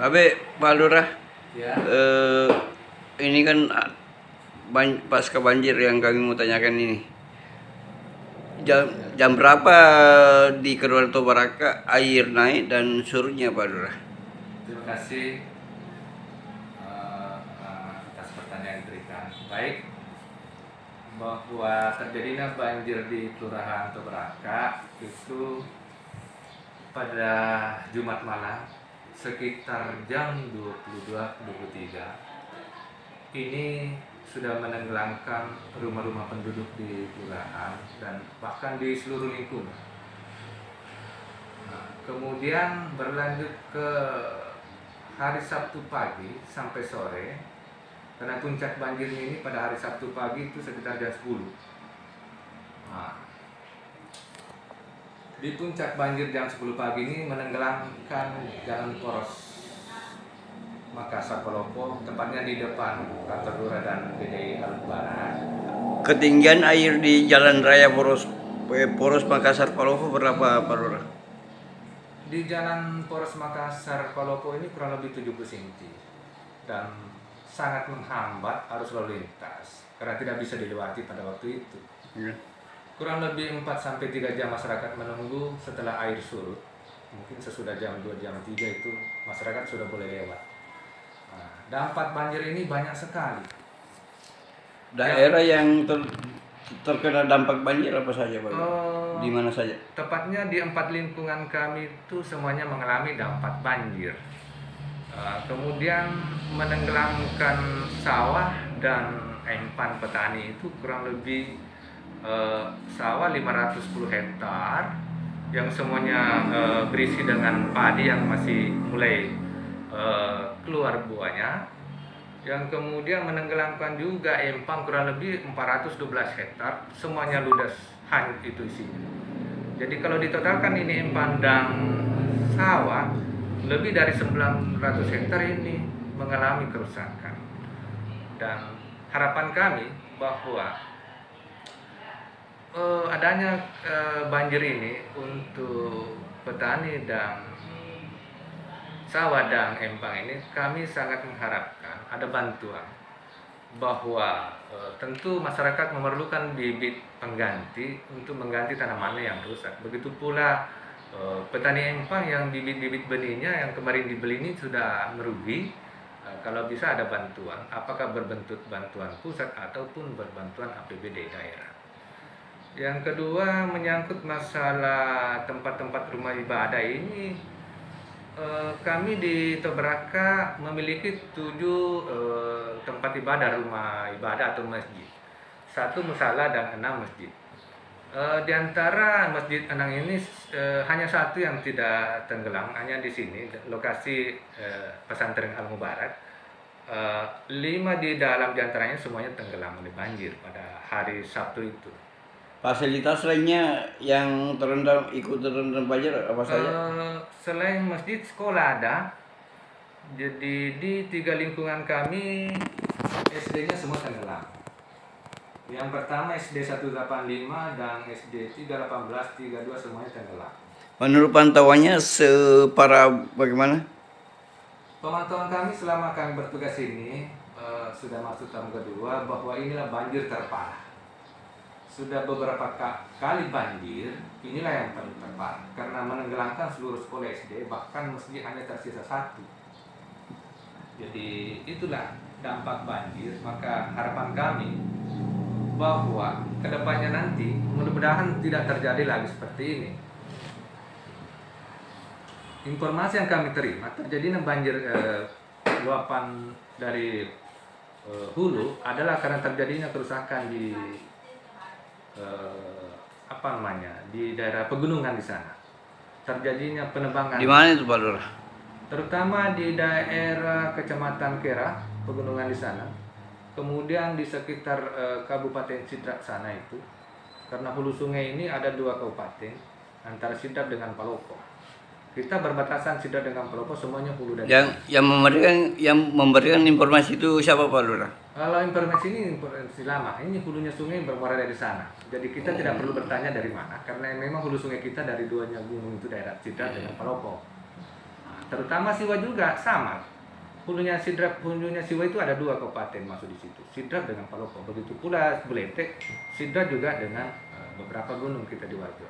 Tapi Pak Lurah, Ya. ini kan pasca banjir yang kami mau tanyakan ini. Jam berapa di Kelurahan Tobaraka air naik dan surutnya Pak Lurah? Terima kasih atas pertanyaan yang diberikan. Baik, bahwa terjadinya banjir di Kelurahan Tobaraka itu pada Jumat malam sekitar jam 22.23 ini sudah menenggelamkan rumah-rumah penduduk di kelurahan dan bahkan di seluruh lingkungan. Nah, kemudian berlanjut ke hari Sabtu pagi sampai sore, karena puncak banjirnya ini pada hari Sabtu pagi itu sekitar jam 10. Nah, di puncak banjir jam 10 pagi ini menenggelamkan jalan poros Makassar Palopo, tepatnya di depan kantor lurah dan PDI Barat. Ketinggian air di Jalan Raya Poros Makassar Palopo berapa Pak Lurah? Di jalan poros Makassar Palopo ini kurang lebih 70 cm dan sangat menghambat arus lalu lintas karena tidak bisa dilewati pada waktu itu. Ya. Kurang lebih 4-3 jam masyarakat menunggu setelah air surut. Mungkin sesudah jam 2, jam 3 itu masyarakat sudah boleh lewat. Nah, dampak banjir ini banyak sekali. Daerah yang terkena dampak banjir apa saja Pak Lurah? Di mana saja? Tepatnya di 4 lingkungan kami itu semuanya mengalami dampak banjir. Kemudian menenggelamkan sawah dan empan petani itu kurang lebih sawah 510 hektar yang semuanya berisi dengan padi yang masih mulai keluar buahnya, yang kemudian menenggelamkan juga empang kurang lebih 412 hektar, semuanya ludas hanyut itu isinya. Jadi kalau ditotalkan ini empang dan sawah lebih dari 900 hektar ini mengalami kerusakan. Dan harapan kami bahwa adanya banjir ini untuk petani dan sawah dan empang ini, kami sangat mengharapkan ada bantuan bahwa tentu masyarakat memerlukan bibit pengganti untuk mengganti tanamannya yang rusak. Begitu pula petani empang yang bibit-bibit benihnya yang kemarin dibeli ini sudah merugi. Kalau bisa ada bantuan, apakah berbentuk bantuan pusat ataupun berbantuan APBD daerah. Yang kedua, menyangkut masalah tempat-tempat rumah ibadah ini, kami di Tobaraka memiliki 7 tempat ibadah, rumah ibadah atau masjid. 1 musala dan 6 masjid. Di antara masjid 6 ini hanya 1 yang tidak tenggelam, hanya di sini lokasi pesantren Al Mubarak. 5 di dalam diantaranya semuanya tenggelam oleh banjir pada hari Sabtu itu. Fasilitas lainnya yang ikut terendam banjir apa saja? Selain masjid, sekolah ada. Jadi di 3 lingkungan kami SD-nya semua tenggelam. Yang pertama SD 185 dan SD 318, 32 semuanya tenggelam. Menurut pantauannya separah bagaimana? Pemantauan kami selama kami bertugas ini sudah masuk tahun kedua bahwa inilah banjir terparah. Sudah beberapa kali banjir, inilah yang paling terparah karena menenggelamkan seluruh sekolah SD, bahkan masjid hanya tersisa 1. Jadi itulah dampak banjir. Maka harapan kami bahwa kedepannya nanti mudah-mudahan tidak terjadi lagi seperti ini. Informasi yang kami terima, terjadinya banjir luapan dari hulu adalah karena terjadinya kerusakan di di daerah pegunungan di sana. Terjadinya penebangan. Di mana itu Pak Lurah? Terutama di daerah Kecamatan Kera, pegunungan di sana. Kemudian di sekitar Kabupaten Sidrap sana itu. Karena hulu sungai ini ada 2 kabupaten antara Sidrap dengan Palopo. Kita berbatasan Sidrap dengan Palopo, semuanya hulu dan Yang memberikan informasi itu siapa Pak Lurah? kalau informasi ini informasi lama, ini hulunya sungai bermuara dari sana. Jadi kita tidak perlu bertanya dari mana, karena memang hulu sungai kita dari 2 gunung itu daerah Sidrap dengan Palopo. terutama Siwa juga sama. Hulunya Siwa itu ada 2 kabupaten masuk di situ, Sidrap dengan Palopo. Begitu pula Buleleng, Sidrap juga dengan beberapa gunung kita di Wajo.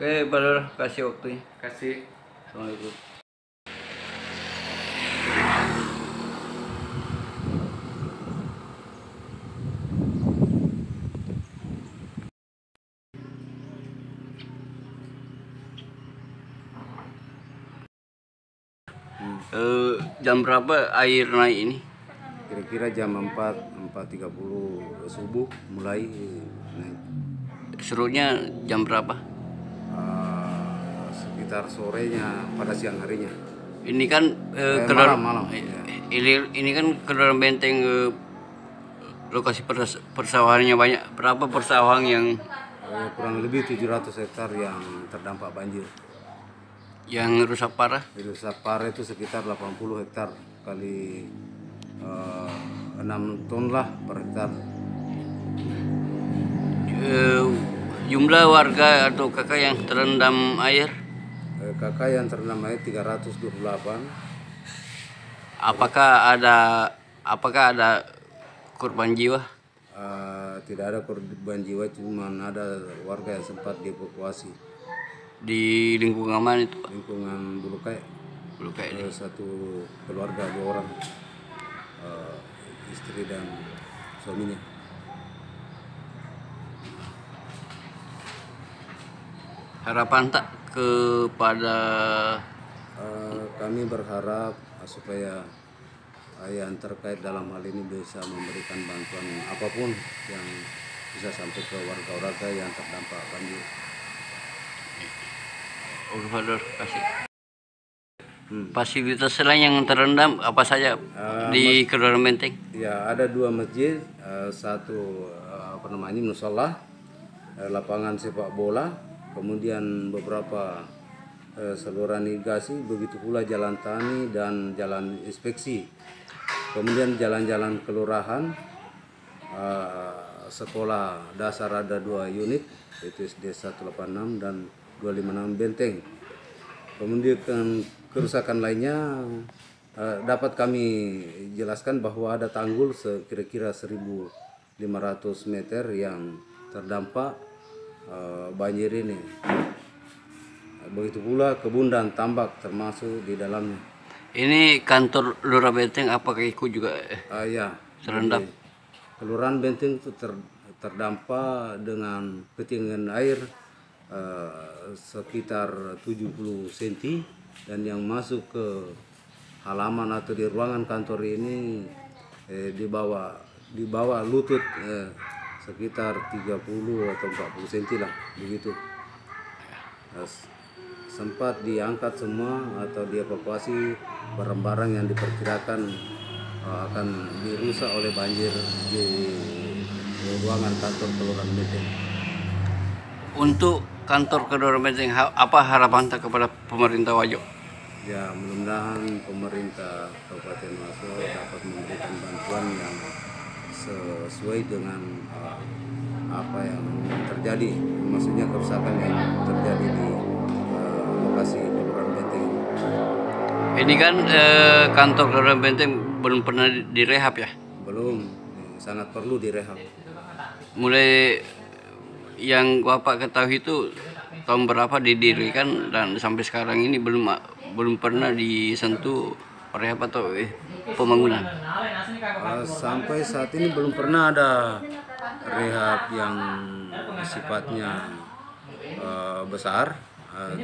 Oke, Brother, kasih waktunya. Kasih. Assalamualaikum. Jam berapa air naik ini? Kira-kira jam 4.30 subuh mulai naik. Surutnya jam berapa? Sekitar sorenya pada siang harinya. Ini kan malam. Ini kan Kedoran Benteng, lokasi persawahannya banyak. Berapa persawahan yang Kurang lebih 700 hektar yang terdampak banjir. yang rusak parah? Rusak parah itu sekitar 80 hektar kali 6 ton lah per hektar. Jumlah warga atau kakak yang terendam air? Kakak yang terendam air 328. Apakah ada korban jiwa? Tidak ada korban jiwa, cuma ada warga yang sempat dievakuasi Di lingkungan mana itu, Pak? lingkungan Bulukai. Bulukai ini. Satu keluarga 2 orang, istri dan suaminya. Harapan tak kepada Kami berharap supaya yang terkait dalam hal ini bisa memberikan bantuan apapun yang bisa sampai ke warga-warga yang terdampak banjir. Brother, kasih. Fasilitas selain yang terendam apa saja di Kedoran Benteng? Ya, ada 2 masjid, satu musola, lapangan sepak bola, kemudian beberapa saluran irigasi, begitu pula jalan tani dan jalan inspeksi. Kemudian jalan-jalan kelurahan, sekolah dasar ada 2 unit, yaitu SD 186 dan 256 Benteng. Kemudian kerusakan lainnya dapat kami jelaskan bahwa ada tanggul kira-kira 1.500 meter yang terdampak banjir ini. Begitu pula kebun dan tambak termasuk di dalamnya. Ini kantor Lurah Benteng apakah ikut juga Ya, terendam? Kelurahan Benteng itu terdampak dengan ketinggian air sekitar 70 cm, dan yang masuk ke halaman atau di ruangan kantor ini di bawah lutut, sekitar 30 atau 40 cm lah begitu. Sempat diangkat semua atau dievakuasi barang-barang yang diperkirakan akan dirusak oleh banjir di ruangan kantor Kelurahan Benteng. Untuk kantor Kedoran Benteng, apa harapan tak kepada pemerintah Wajo? Ya, mudah-mudahan pemerintah Kabupaten Wajo dapat memberikan bantuan yang sesuai dengan apa yang terjadi, maksudnya kerusakan yang terjadi di lokasi Kelurahan Benteng. Ini kan kantor Kedoran Benteng belum pernah direhab ya? Belum, sangat perlu direhab. Mulai yang Bapak ketahui itu tahun berapa didirikan dan sampai sekarang ini belum pernah disentuh rehab atau pembangunan? Sampai saat ini belum pernah ada rehab yang sifatnya besar,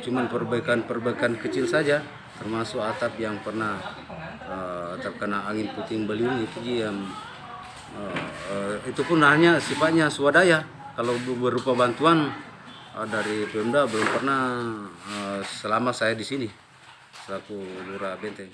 cuman perbaikan kecil saja, termasuk atap yang pernah terkena angin puting beliung itu yang itu pun hanya sifatnya swadaya. Kalau berupa bantuan dari Pemda belum pernah selama saya di sini selaku Lurah Benteng.